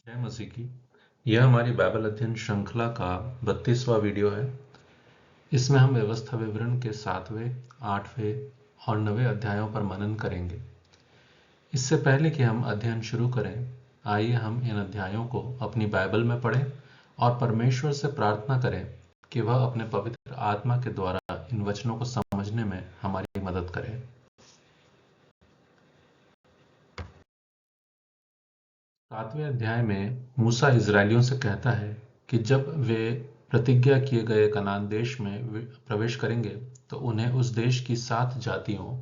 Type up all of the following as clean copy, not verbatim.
जय मसीह की। यह हमारी बाइबल अध्ययन श्रृंखला का 32वां वीडियो है। इसमें हम व्यवस्था विवरण के 7वें, 8वें और 9वें अध्यायों पर मनन करेंगे। इससे पहले कि हम अध्ययन शुरू करें, आइए हम इन अध्यायों को अपनी बाइबल में पढ़ें और परमेश्वर से प्रार्थना करें कि वह अपने पवित्र आत्मा के द्वारा इन वचनों को समझने में हमारी मदद करे। 7वें अध्याय में मूसा इजरायलियों से कहता है कि जब वे प्रतिज्ञा किए गए कनान देश में प्रवेश करेंगे तो उन्हें उस देश की 7 जातियों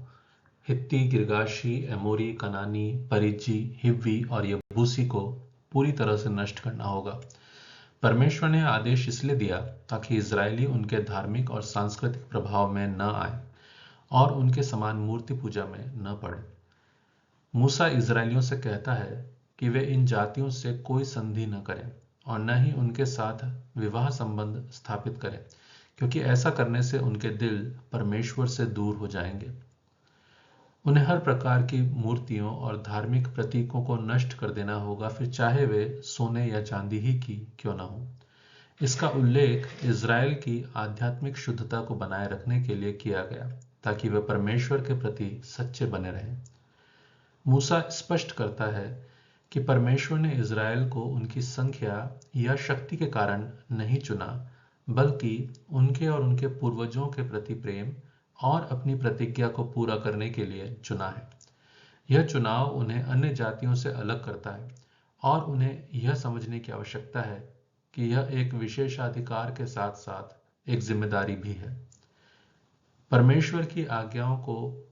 हित्ती, गिर्गाशी, एमोरी, कनानी, परिज्जी, हिव्वी और यबूसी को पूरी तरह से नष्ट करना होगा। परमेश्वर ने आदेश इसलिए दिया ताकि इजरायली उनके धार्मिक और सांस्कृतिक प्रभाव में न आए और उनके समान मूर्ति पूजा में न पड़े। मूसा इजरायलियों से कहता है कि वे इन जातियों से कोई संधि न करें और न ही उनके साथ विवाह संबंध स्थापित करें, क्योंकि ऐसा करने से उनके दिल परमेश्वर से दूर हो जाएंगे। उन्हें हर प्रकार की मूर्तियों और धार्मिक प्रतीकों को नष्ट कर देना होगा, फिर चाहे वे सोने या चांदी ही की क्यों न हो। इसका उल्लेख इज़राइल की आध्यात्मिक शुद्धता को बनाए रखने के लिए किया गया ताकि वे परमेश्वर के प्रति सच्चे बने रहें। मूसा स्पष्ट करता है कि परमेश्वर ने इज़राइल को उनकी संख्या या शक्ति के कारण नहीं चुना, बल्कि उनके और उनके पूर्वजों के प्रति प्रेम और अपनी प्रतिज्ञा को पूरा करने के लिए चुना है। यह चुनाव उन्हें अन्य जातियों से अलग करता है और उन्हें यह समझने की आवश्यकता है कि यह एक विशेषाधिकार के साथ साथ एक जिम्मेदारी भी है। परमेश्वर की आज्ञाओं को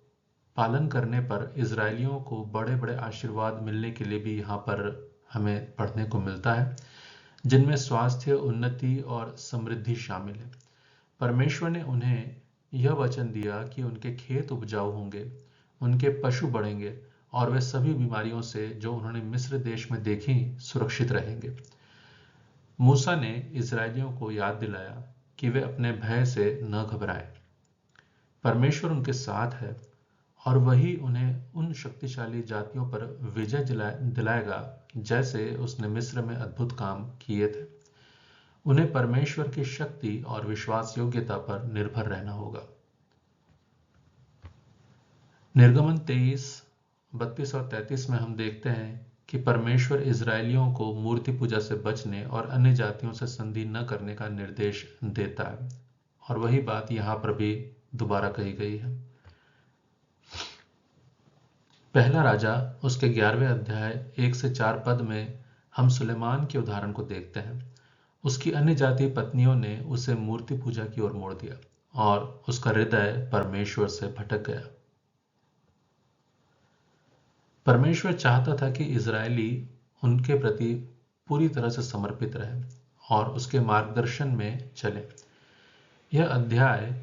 पालन करने पर इजरायलियों को बड़े बड़े आशीर्वाद मिलने के लिए भी यहाँ पर हमें पढ़ने को मिलता है, जिनमें स्वास्थ्य, उन्नति और समृद्धि शामिल है। परमेश्वर ने उन्हें यह वचन दिया कि उनके खेत उपजाऊ होंगे, उनके पशु बढ़ेंगे और वे सभी बीमारियों से जो उन्होंने मिस्र देश में देखी सुरक्षित रहेंगे। मूसा ने इजरायलियों को याद दिलाया कि वे अपने भय से न घबराएं। परमेश्वर उनके साथ है और वही उन्हें उन शक्तिशाली जातियों पर विजय दिलाएगा जैसे उसने मिस्र में अद्भुत काम किए थे। उन्हें परमेश्वर की शक्ति और विश्वास योग्यता पर निर्भर रहना होगा। निर्गमन 23, 32 और 33 में हम देखते हैं कि परमेश्वर इजरायलियों को मूर्ति पूजा से बचने और अन्य जातियों से संधि न करने का निर्देश देता है, और वही बात यहाँ पर भी दोबारा कही गई है। पहला राजा उसके 11वें अध्याय 1 से 4 पद में हम सुलेमान के उदाहरण को देखते हैं। उसकी अन्य जाति पत्नियों ने उसे मूर्ति पूजा की ओर मोड़ दिया और उसका हृदय परमेश्वर से भटक गया। परमेश्वर चाहता था कि इजरायली उनके प्रति पूरी तरह से समर्पित रहे और उसके मार्गदर्शन में चले। यह अध्याय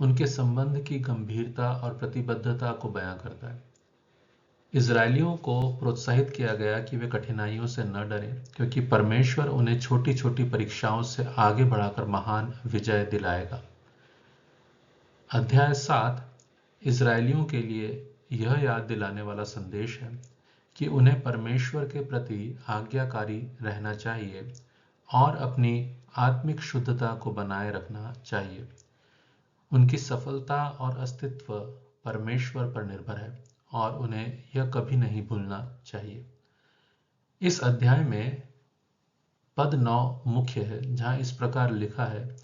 उनके संबंध की गंभीरता और प्रतिबद्धता को बयां करता है। इजरायलियों को प्रोत्साहित किया गया कि वे कठिनाइयों से न डरें, क्योंकि परमेश्वर उन्हें छोटी छोटी परीक्षाओं से आगे बढ़ाकर महान विजय दिलाएगा। अध्याय 7 इजरायलियों के लिए यह याद दिलाने वाला संदेश है कि उन्हें परमेश्वर के प्रति आज्ञाकारी रहना चाहिए और अपनी आत्मिक शुद्धता को बनाए रखना चाहिए। उनकी सफलता और अस्तित्व परमेश्वर पर निर्भर है और उन्हें यह कभी नहीं भूलना चाहिए। इस अध्याय में पद 9 मुख्य है, जहां इस प्रकार लिखा है,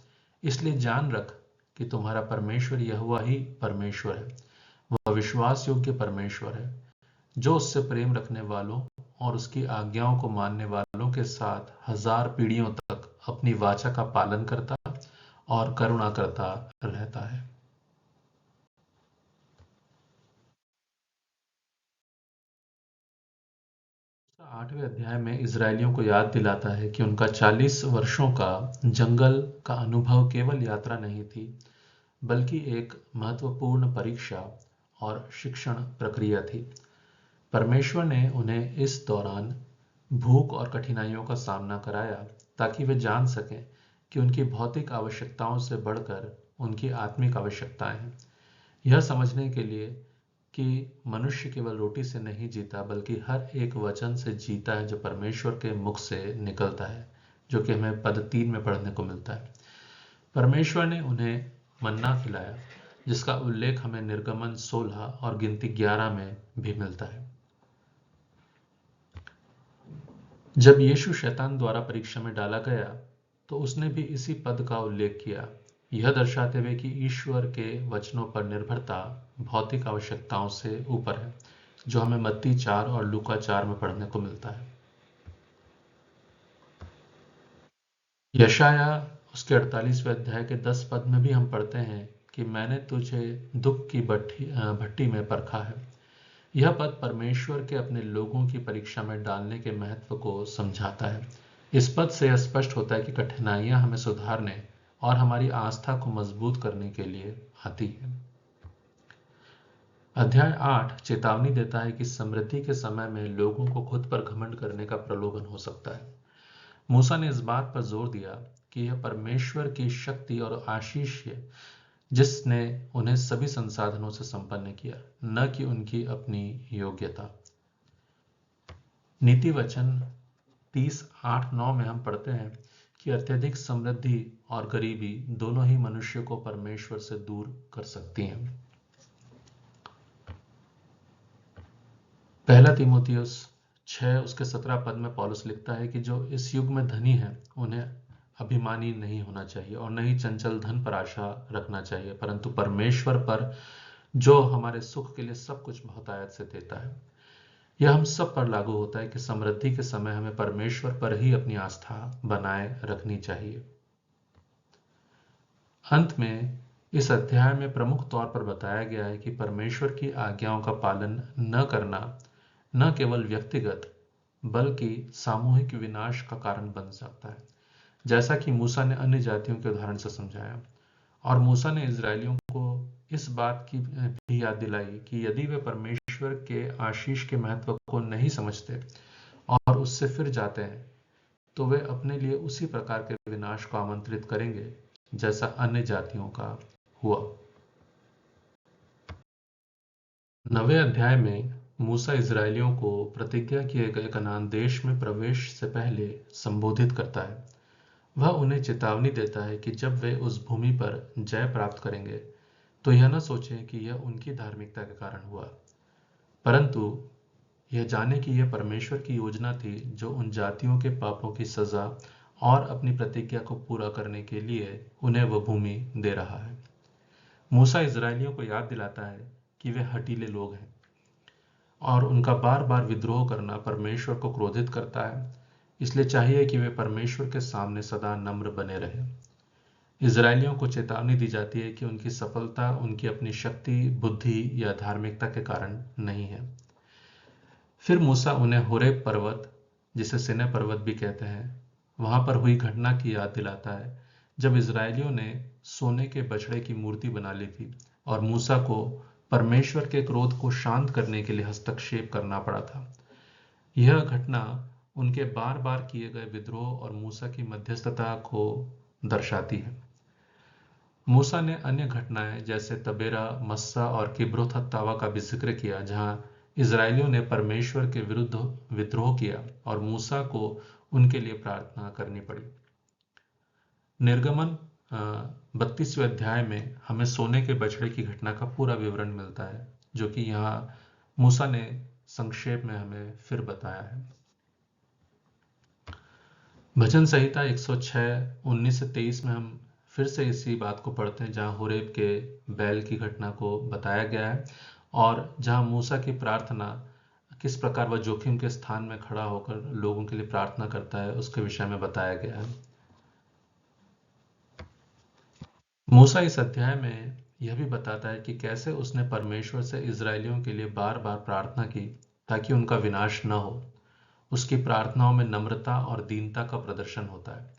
इसलिए जान रख कि तुम्हारा परमेश्वर यहोवा ही परमेश्वर है। वह विश्वास योग्य परमेश्वर है, जो उससे प्रेम रखने वालों और उसकी आज्ञाओं को मानने वालों के साथ 1000 पीढ़ियों तक अपनी वाचा का पालन करता और करुणा करता रहता है। 8वें अध्याय में इजरायलियों को याद दिलाता है कि उनका 40 वर्षों का जंगल का अनुभव केवल यात्रा नहीं थी, बल्कि एक महत्वपूर्ण परीक्षा और शिक्षण प्रक्रिया थी। परमेश्वर ने उन्हें इस दौरान भूख और कठिनाइयों का सामना कराया ताकि वे जान सकें कि उनकी भौतिक आवश्यकताओं से बढ़कर उनकी आत्मिक आवश्यकताएं हैं। यह समझने के लिए कि मनुष्य केवल रोटी से नहीं जीता बल्कि हर एक वचन से जीता है जो परमेश्वर के मुख से निकलता है, जो कि हमें पद 3 में पढ़ने को मिलता है। परमेश्वर ने उन्हें मन्ना खिलाया, जिसका उल्लेख हमें निर्गमन 16 और गिनती 11 में भी मिलता है। जब यीशु शैतान द्वारा परीक्षा में डाला गया तो उसने भी इसी पद का उल्लेख किया, यह दर्शाते हुए कि ईश्वर के वचनों पर निर्भरता भौतिक आवश्यकताओं से ऊपर है, जो हमें मत्ती 4 और लूका 4 में पढ़ने को मिलता है। यशाया उसके 48वें अध्याय के 10 पद में भी हम पढ़ते हैं कि मैंने तुझे दुख की भट्टी में परखा है। यह पद परमेश्वर के अपने लोगों की परीक्षा में डालने के महत्व को समझाता है। इस पद से यह स्पष्ट होता है कि कठिनाइयां हमें सुधारने और हमारी आस्था को मजबूत करने के लिए आती है। अध्याय 8 चेतावनी देता है कि समृद्धि के समय में लोगों को खुद पर घमंड करने का प्रलोभन हो सकता है। मूसा ने इस बात पर जोर दिया कि यह परमेश्वर की शक्ति और आशीष है जिसने उन्हें सभी संसाधनों से संपन्न किया, न कि उनकी अपनी योग्यता। नीति वचन 30:8-9 में हम पढ़ते हैं कि अत्यधिक समृद्धि और गरीबी दोनों ही मनुष्य को परमेश्वर से दूर कर सकती हैं। पहला तीमुथियुस 6 उसके 17 पद में पौलुस लिखता है कि जो इस युग में धनी है उन्हें अभिमानी नहीं होना चाहिए और न ही चंचल धन पर आशा रखना चाहिए, परंतु परमेश्वर पर जो हमारे सुख के लिए सब कुछ बहुतायत से देता है। यह हम सब पर लागू होता है कि समृद्धि के समय हमें परमेश्वर पर ही अपनी आस्था बनाए रखनी चाहिए। अंत में इस अध्याय में प्रमुख तौर पर बताया गया है कि परमेश्वर की आज्ञाओं का पालन न करना न केवल व्यक्तिगत बल्कि सामूहिक विनाश का कारण बन सकता है, जैसा कि मूसा ने अन्य जातियों के उदाहरण से समझाया। और मूसा ने इजरायलियों को इस बात की भी याद दिलाई कि यदि वे परमेश्वर के आशीष के महत्व को नहीं समझते और उससे फिर जाते हैं तो वे अपने लिए उसी प्रकार के विनाश को आमंत्रित करेंगे जैसा अन्य जातियों का हुआ। 9वें अध्याय में मूसा इजरायलियों को प्रतिज्ञा किए गए कनान देश में प्रवेश से पहले संबोधित करता है। वह उन्हें चेतावनी देता है कि जब वे उस भूमि पर जय प्राप्त करेंगे तो यह न सोचें कि यह उनकी धार्मिकता के कारण हुआ, परंतु यह जाने कि यह परमेश्वर की योजना थी जो उन जातियों के पापों की सजा और अपनी प्रतिज्ञा को पूरा करने के लिए उन्हें वह भूमि दे रहा है। मूसा इजरायलियों को याद दिलाता है कि वे हठीले लोग हैं और उनका बार बार विद्रोह करना परमेश्वर को क्रोधित करता है, इसलिए चाहिए कि वे परमेश्वर के सामने सदा नम्र बने रहें। इजरायलियों को चेतावनी दी जाती है कि उनकी सफलता उनकी अपनी शक्ति, बुद्धि या धार्मिकता के कारण नहीं है। फिर मूसा उन्हें होरेब पर्वत, जिसे सिनै पर्वत भी कहते हैं, वहां पर हुई घटना की याद दिलाता है जब इजरायलियों ने सोने के बछड़े की मूर्ति बना ली थी और मूसा को परमेश्वर के क्रोध को शांत करने के लिए हस्तक्षेप करना पड़ा था। यह घटना उनके बार बार किए गए विद्रोह और मूसा की मध्यस्थता को दर्शाती है। मूसा ने अन्य घटनाएं जैसे तबेरा, मस्सा और किब्रोत हत्तावा का भी जिक्र किया, जहां इजरायलियों ने परमेश्वर के विरुद्ध विद्रोह किया और मूसा को उनके लिए प्रार्थना करनी पड़ी। निर्गमन 32वें अध्याय में हमें सोने के बछड़े की घटना का पूरा विवरण मिलता है, जो कि यहाँ मूसा ने संक्षेप में हमें फिर बताया है। भजन संहिता 106:19-23 में हम फिर से इसी बात को पढ़ते हैं, जहाँ होरेब के बैल की घटना को बताया गया है और जहाँ मूसा की प्रार्थना किस प्रकार वह जोखिम के स्थान में खड़ा होकर लोगों के लिए प्रार्थना करता है उसके विषय में बताया गया है। मूसा इस अध्याय में यह भी बताता है कि कैसे उसने परमेश्वर से इजरायलियों के लिए बार बार प्रार्थना की ताकि उनका विनाश न हो। उसकी प्रार्थनाओं में नम्रता और दीनता का प्रदर्शन होता है,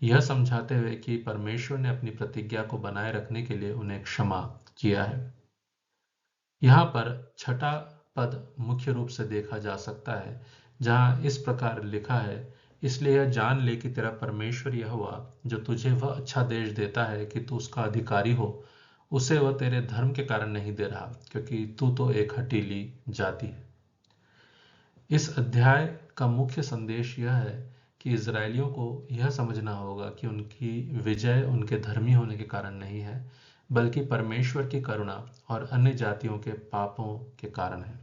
यह समझाते हुए कि परमेश्वर ने अपनी प्रतिज्ञा को बनाए रखने के लिए उन्हें क्षमा किया है। यहाँ पर छठा पद मुख्य रूप से देखा जा सकता है, जहाँ इस प्रकार लिखा है, इसलिए यह जान ले कि तेरा परमेश्वर यहोवा जो तुझे वह अच्छा देश देता है कि तू उसका अधिकारी हो, उसे वह तेरे धर्म के कारण नहीं दे रहा, क्योंकि तू तो एक हठीली जाति है। इस अध्याय का मुख्य संदेश यह है कि इजरायलियों को यह समझना होगा कि उनकी विजय उनके धर्मी होने के कारण नहीं है, बल्कि परमेश्वर की करुणा और अन्य जातियों के पापों के कारण है।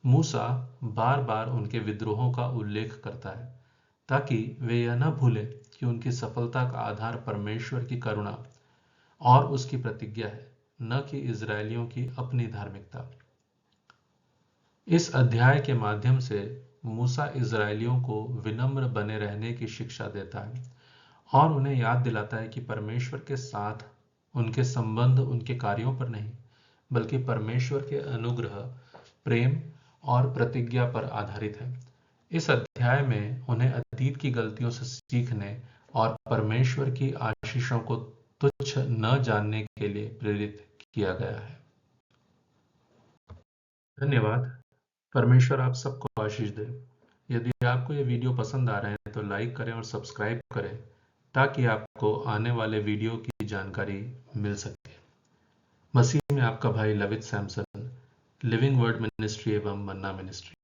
मूसा बार बार उनके विद्रोहों का उल्लेख करता है ताकि वे यह न भूलें कि उनकी सफलता का आधार परमेश्वर की करुणा और उसकी प्रतिज्ञा है, न कि इजरायलियों की अपनी धार्मिकता। इस अध्याय के माध्यम से मूसा इजरायलियों को विनम्र बने रहने की शिक्षा देता है और उन्हें याद दिलाता है कि परमेश्वर के साथ उनके संबंध उनके कार्यों पर नहीं, बल्कि परमेश्वर के अनुग्रह, प्रेम और प्रतिज्ञा पर आधारित है। इस अध्याय में उन्हें अतीत की गलतियों से सीखने और परमेश्वर की आशीषों को तुच्छ न जानने के लिए प्रेरित किया गया है। धन्यवाद। परमेश्वर आप सबको आशीष दे। यदि आपको ये वीडियो पसंद आ रहे हैं तो लाइक करें और सब्सक्राइब करें ताकि आपको आने वाले वीडियो की जानकारी मिल सके। मसीह में आपका भाई लवित सैमसन, लिविंग वर्ड मिनिस्ट्री एवं मन्ना मिनिस्ट्री।